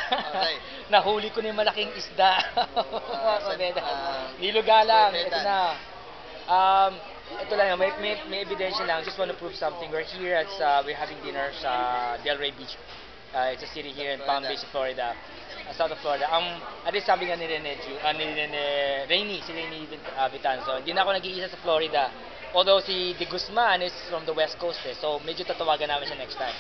Okay. Nahuli ko na yung malaking isda. Mga San- kabeda. ah, Nilugalang, ito Petan. na. Ito lang, may ebidensya lang. Just want to prove something. We're here at, we're having dinner sa Delray Beach. It's a city here in Palm Florida. Beach, Florida. South of Florida. At least sabi nga ni Rainy, si Rainy Vitanzo, hindi na ako nag-iisa sa Florida. Although si De Guzman is from the West Coast so medyo tatawagan namin siya next time.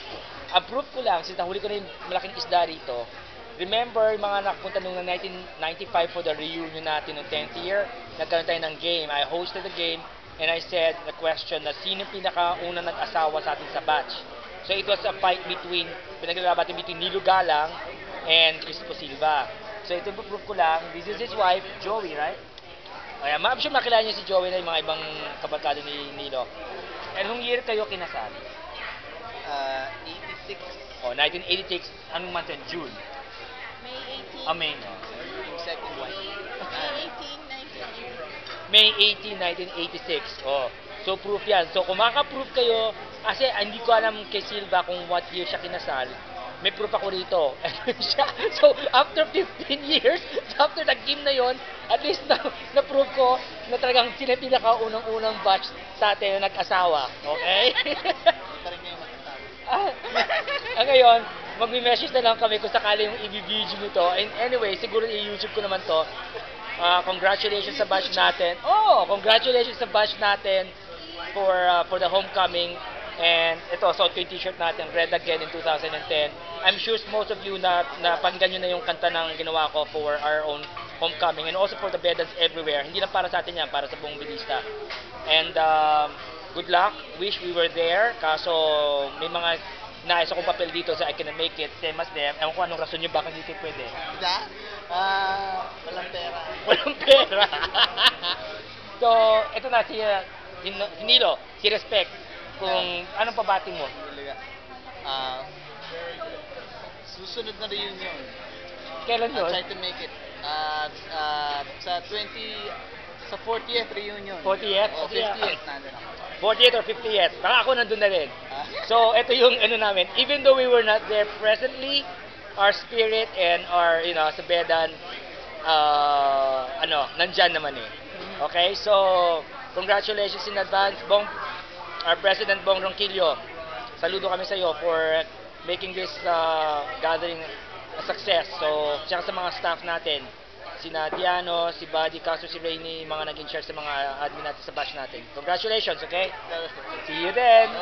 Ang proof ko lang, since nahuli ko na yung malaking isda rito, remember yung mga nakapunta nung 1995 for the reunion natin ng 10th year, nagkaroon tayo ng game. I hosted the game and I said the question na sino pinakauna nag-asawa sa atin sa batch. So it was a fight pinaglalaban between Nilo Galang and Crispo Silva. So ito proof ko lang, this is his wife, Joey, right? Kaya I'm sure makilala niyo si Joey na yung mga ibang kabarkada ni Nilo. And nung year kayo kinasal? 86. 1986. Anong month yun? June? May 18. May, no? Yung second wife. May 18, 19. May 18, 1986. So proof yan. So kung makaproof kayo, kasi hindi ko alam kay Silva kung what year siya kinasal, may proof ako rito. So after 15 years, after the game na yon, at least na-proof ko na talagang sila pinakaunang-unang batch sa atin na nag-asawa. Okay? Pa rin kayo matatawag. Ngayon, magme-message na lang kami kung sakali yung i-video nyo to. And anyway, siguro i-YouTube ko naman to. Congratulations sa batch natin. Congratulations sa batch natin for the homecoming. And ito, suot ko yung t-shirt natin, Red Again in 2010. I'm sure most of you na pakinggan nyo na yung kanta ng ginawa ko for our own homecoming and also for the Bedans everywhere. Hindi lang para sa atin yan, para sa buong Bilista. And good luck. Wish we were there. Kaso may mga nais akong papel dito so I can make it. Same as them. Ewan ko anong rason nyo bakit hindi kayo pwede. Hindi? Walang pera. Walang pera. So, ito na si Nilo, si Respect. Kung anong pabati mo? Susunod na reunion. Kailan I'll yun? try to make it. Sa 40th reunion. 40th? O 50th. Nandun ako. 40th or 50th. Baka ako nandun na rin. Ah. So, ito yung ano namin. Even though we were not there presently, our spirit and our, sa Bedan, nandyan naman eh. Okay? So, congratulations in advance, our President Bong Ronquillo. Saludo kami sa iyo for making this gathering a success. So, tsaka sa mga staff natin, si Diano, si Buddy, kaso si Rainy, mga naging share sa mga admin natin sa batch natin. Congratulations, okay? See you then!